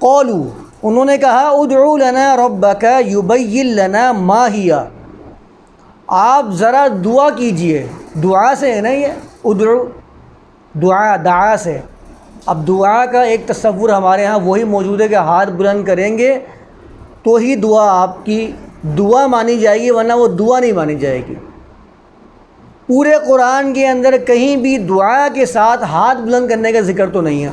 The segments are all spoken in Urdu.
قولوا انہوں نے کہا ادعو لنا ربک یبین لنا ما ہی، آپ ذرا دعا کیجئے، دعا سے ہے نا یہ ادعو، دعا دعا سے. اب دعا کا ایک تصور ہمارے ہاں وہی موجود ہے کہ ہاتھ بلند کریں گے تو ہی دعا آپ کی دعا مانی جائے گی، ورنہ وہ دعا نہیں مانی جائے گی. پورے قرآن کے اندر کہیں بھی دعا کے ساتھ ہاتھ بلند کرنے کا ذکر تو نہیں ہے.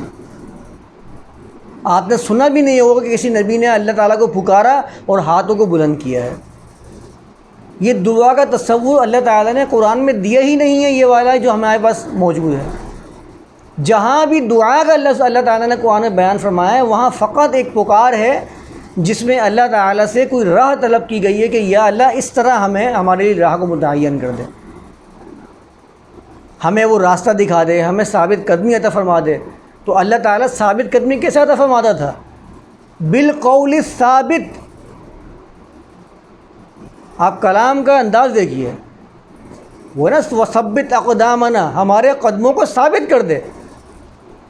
آپ نے سنا بھی نہیں ہوگا کہ کسی نبی نے اللہ تعالیٰ کو پکارا اور ہاتھوں کو بلند کیا ہے. یہ دعا کا تصور اللہ تعالیٰ نے قرآن میں دیا ہی نہیں ہے، یہ والا جو ہمارے پاس موجود ہے. جہاں بھی دعا کا اللہ تعالیٰ نے قرآن میں بیان فرمایا ہے وہاں فقط ایک پکار ہے جس میں اللہ تعالیٰ سے کوئی راہ طلب کی گئی ہے کہ یا اللہ اس طرح ہمیں ہمارے لیے راہ کو متعین کر دے، ہمیں وہ راستہ دکھا دے، ہمیں ثابت قدمی عطا فرما دے. تو اللہ تعالیٰ ثابت قدمی کیسے عطا فرماتا تھا؟ بالقول الثابت. آپ کلام کا انداز دیکھیے، وہ نا وثبت اقدامنا، ہمارے قدموں کو ثابت کر دے.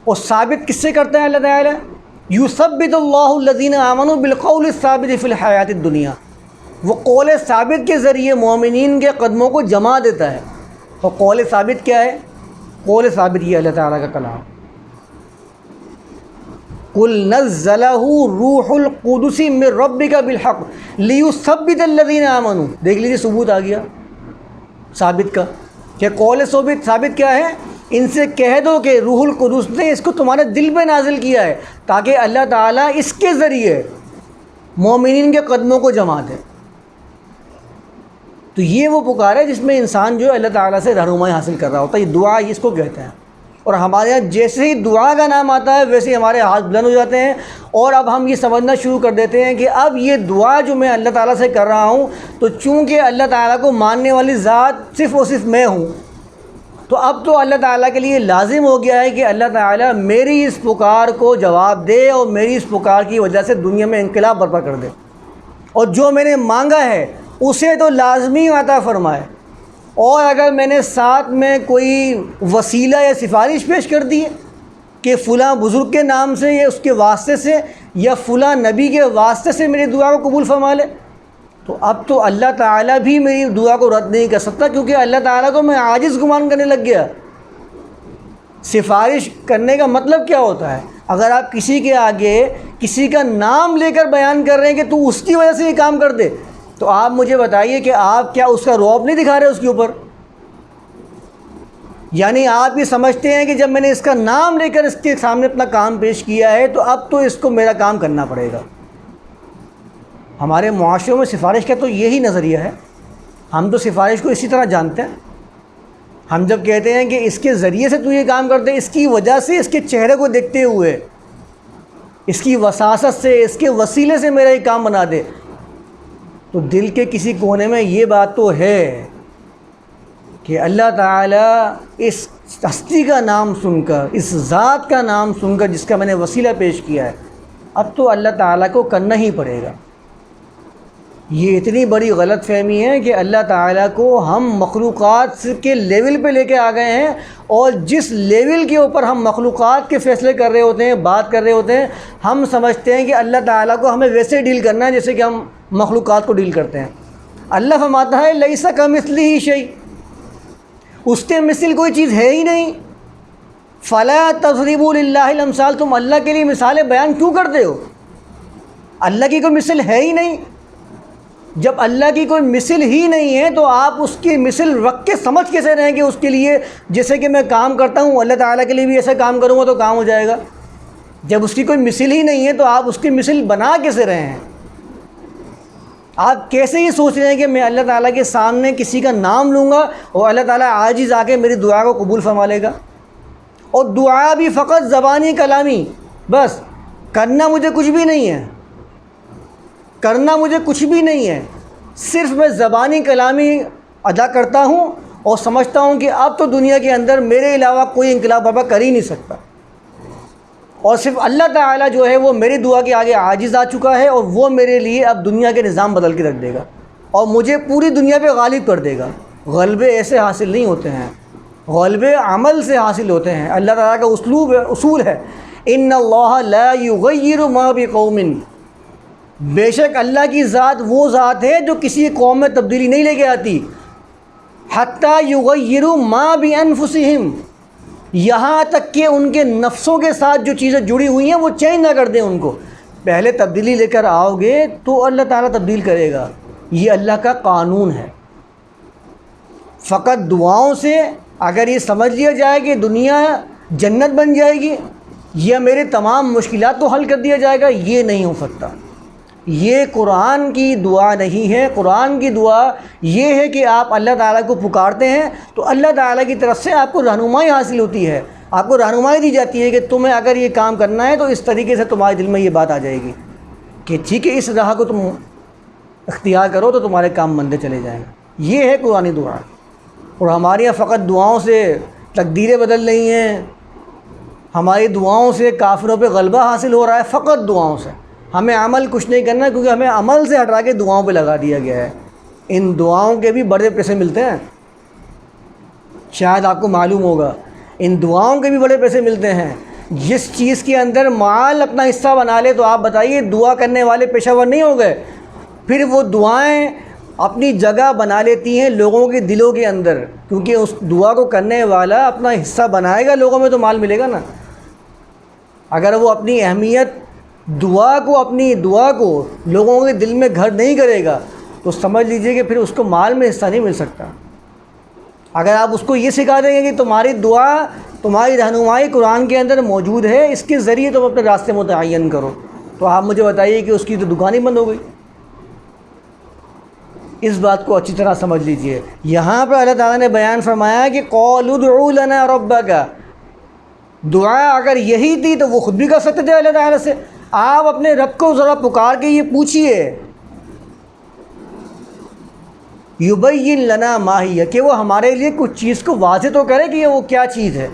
اور ثابت کس سے کرتا ہے اللہ تعالیٰ؟ یثبت اللہ الذین آمنوا بالقول الثابت فی الحیات الدنیا، وہ قول ثابت کے ذریعے مومنین کے قدموں کو جما دیتا ہے. اور قول ثابت کیا ہے؟ قول ثابت یہ اللہ تعالیٰ کا کلام. قل نزلہ روح القدس من ربک بالحق لیثبت الذین آمنوا. دیکھ لیجیے ثبوت آ گیا ثابت کا، کہ قول ثابت کیا ہے؟ ان سے کہہ دو کہ روح القدس نے اس کو تمہارے دل پہ نازل کیا ہے تاکہ اللہ تعالیٰ اس کے ذریعے مومنین کے قدموں کو جما دے. تو یہ وہ پکار ہے جس میں انسان جو ہے اللہ تعالیٰ سے رہنمائی حاصل کر رہا ہوتا ہے. یہ دعا اس کو کہتے ہیں. اور ہمارے یہاں جیسے ہی دعا کا نام آتا ہے ویسے ہی ہمارے ہاتھ بلند ہو جاتے ہیں، اور اب ہم یہ سمجھنا شروع کر دیتے ہیں کہ اب یہ دعا جو میں اللہ تعالیٰ سے کر رہا ہوں تو چونکہ اللہ تعالیٰ کو ماننے والی ذات صرف اور صرف میں ہوں، تو اب تو اللہ تعالیٰ کے لیے لازم ہو گیا ہے کہ اللہ تعالیٰ میری اس پکار کو جواب دے اور میری اس پکار کی وجہ سے دنیا میں انقلاب برپا کر دے، اور جو میں نے مانگا ہے اسے تو لازمی عطا فرمائے. اور اگر میں نے ساتھ میں کوئی وسیلہ یا سفارش پیش کر دی ہے کہ فلاں بزرگ کے نام سے یا اس کے واسطے سے یا فلاں نبی کے واسطے سے میری دعا کو قبول فرما لے، تو اب تو اللہ تعالیٰ بھی میری دعا کو رد نہیں کر سکتا، کیونکہ اللہ تعالیٰ کو میں عاجز گمان کرنے لگ گیا. سفارش کرنے کا مطلب کیا ہوتا ہے؟ اگر آپ کسی کے آگے کسی کا نام لے کر بیان کر رہے ہیں کہ تو اس کی وجہ سے یہ کام کر دے، تو آپ مجھے بتائیے کہ آپ کیا اس کا رعب نہیں دکھا رہے اس کے اوپر؟ یعنی آپ یہ سمجھتے ہیں کہ جب میں نے اس کا نام لے کر اس کے سامنے اپنا کام پیش کیا ہے تو اب تو اس کو میرا کام کرنا پڑے گا. ہمارے معاشروں میں سفارش کا تو یہی نظریہ ہے. ہم تو سفارش کو اسی طرح جانتے ہیں. ہم جب کہتے ہیں کہ اس کے ذریعے سے تو یہ کام کرتے ہیں، اس کی وجہ سے، اس کے چہرے کو دیکھتے ہوئے، اس کی وساست سے، اس کے وسیلے سے میرا یہ کام بنا دے، تو دل کے کسی کونے میں یہ بات تو ہے کہ اللہ تعالیٰ اس ہستی کا نام سن کر، اس ذات کا نام سن کر جس کا میں نے وسیلہ پیش کیا ہے، اب تو اللہ تعالیٰ کو کرنا ہی پڑے گا. یہ اتنی بڑی غلط فہمی ہے کہ اللہ تعالیٰ کو ہم مخلوقات کے لیول پہ لے کے آ گئے ہیں، اور جس لیول کے اوپر ہم مخلوقات کے فیصلے کر رہے ہوتے ہیں، بات کر رہے ہوتے ہیں، ہم سمجھتے ہیں کہ اللہ تعالیٰ کو ہمیں ویسے ڈیل کرنا ہے جیسے کہ ہم مخلوقات کو ڈیل کرتے ہیں. اللہ فرماتا ہے لیس کمثلہ شیء، اس کے مثل کوئی چیز ہے ہی نہیں. فلا تضربوا للہ الامثال، تم اللہ کے لیے مثالیں بیان کیوں کرتے ہو؟ اللہ کی کوئی مثل ہے ہی نہیں. جب اللہ کی کوئی مثل ہی نہیں ہے تو آپ اس کی مثل رکھ کے سمجھ کیسے رہیں کہ اس کے لیے جیسے کہ میں کام کرتا ہوں اللہ تعالیٰ کے لیے بھی ایسا کام کروں گا تو کام ہو جائے گا؟ جب اس کی کوئی مثل ہی نہیں ہے تو آپ اس کی مثل بنا کیسے رہے ہیں؟ آپ کیسے یہ سوچ رہے ہیں کہ میں اللہ تعالیٰ کے سامنے کسی کا نام لوں گا اور اللہ تعالیٰ عاجز آ کے میری دعا کو قبول فرما لے گا؟ اور دعا بھی فقط زبانی کلامی، بس کرنا مجھے کچھ بھی نہیں ہے، کرنا مجھے کچھ بھی نہیں ہے، صرف میں زبانی کلامی ادا کرتا ہوں اور سمجھتا ہوں کہ اب تو دنیا کے اندر میرے علاوہ کوئی انقلاب برپا کر ہی نہیں سکتا، اور صرف اللہ تعالیٰ جو ہے وہ میری دعا کے آگے عاجز آ چکا ہے، اور وہ میرے لیے اب دنیا کے نظام بدل کے رکھ دے گا اور مجھے پوری دنیا پہ غالب کر دے گا. غلبے ایسے حاصل نہیں ہوتے ہیں، غلبے عمل سے حاصل ہوتے ہیں. اللہ تعالیٰ کا اصول ہے ان اللہ لا یغیر ما بقوم، بے شک اللہ کی ذات وہ ذات ہے جو کسی قوم میں تبدیلی نہیں لے کے آتی، حتیٰ یغیروا ما بانفسہم، یہاں تک کہ ان کے نفسوں کے ساتھ جو چیزیں جڑی ہوئی ہیں وہ چینج نہ کر دیں ان کو۔ پہلے تبدیلی لے کر آؤ گے تو اللہ تعالیٰ تبدیل کرے گا، یہ اللہ کا قانون ہے۔ فقط دعاؤں سے اگر یہ سمجھ لیا جائے کہ دنیا جنت بن جائے گی یا میرے تمام مشکلات کو حل کر دیا جائے گا، یہ نہیں ہو سکتا۔ یہ قرآن کی دعا نہیں ہے۔ قرآن کی دعا یہ ہے کہ آپ اللہ تعالیٰ کو پکارتے ہیں تو اللہ تعالیٰ کی طرف سے آپ کو رہنمائی حاصل ہوتی ہے، آپ کو رہنمائی دی جاتی ہے کہ تمہیں اگر یہ کام کرنا ہے تو اس طریقے سے تمہارے دل میں یہ بات آ جائے گی کہ ٹھیک ہے اس راہ کو تم اختیار کرو تو تمہارے کام بندے چلے جائیں گے۔ یہ ہے قرآنی دعا۔ اور ہمارے یہاں فقط دعاؤں سے تقدیریں بدل رہی ہیں، ہماری دعاؤں سے کافروں پہ غلبہ حاصل ہو رہا ہے، فقط دعاؤں سے۔ ہمیں عمل کچھ نہیں کرنا کیونکہ ہمیں عمل سے ہٹا کے دعاؤں پہ لگا دیا گیا ہے۔ ان دعاؤں کے بھی بڑے پیسے ملتے ہیں، شاید آپ کو معلوم ہوگا، ان دعاؤں کے بھی بڑے پیسے ملتے ہیں۔ جس چیز کے اندر مال اپنا حصہ بنا لے تو آپ بتائیے دعا کرنے والے پیشہ ور نہیں ہو گئے؟ پھر وہ دعائیں اپنی جگہ بنا لیتی ہیں لوگوں کے دلوں کے اندر، کیونکہ اس دعا کو کرنے والا اپنا حصہ بنائے گا، لوگوں میں تو مال ملے گا نا۔ اگر وہ اپنی اہمیت اپنی دعا کو لوگوں کے دل میں گھر نہیں کرے گا تو سمجھ لیجئے کہ پھر اس کو مال میں حصہ نہیں مل سکتا۔ اگر آپ اس کو یہ سکھا دیں گے کہ تمہاری دعا، تمہاری رہنمائی قرآن کے اندر موجود ہے، اس کے ذریعے تم اپنے راستے متعین کرو، تو آپ مجھے بتائیے کہ اس کی تو دکان ہی بند ہو گئی۔ اس بات کو اچھی طرح سمجھ لیجئے۔ یہاں پر اللہ تعالیٰ نے بیان فرمایا کہ قَالُوا ادْعُ لَنَا رَبَّكَ، دعا اگر یہی تھی تو وہ خود بھی کر سکتے تھے اللہ تعالیٰ سے۔ آپ اپنے رب کو ذرا پکار کے یہ پوچھئے یُبَيِّن لَنَا مَا ہِیَ، کہ وہ ہمارے لیے کچھ چیز کو واضح تو کرے کہ یہ وہ کیا چیز ہے۔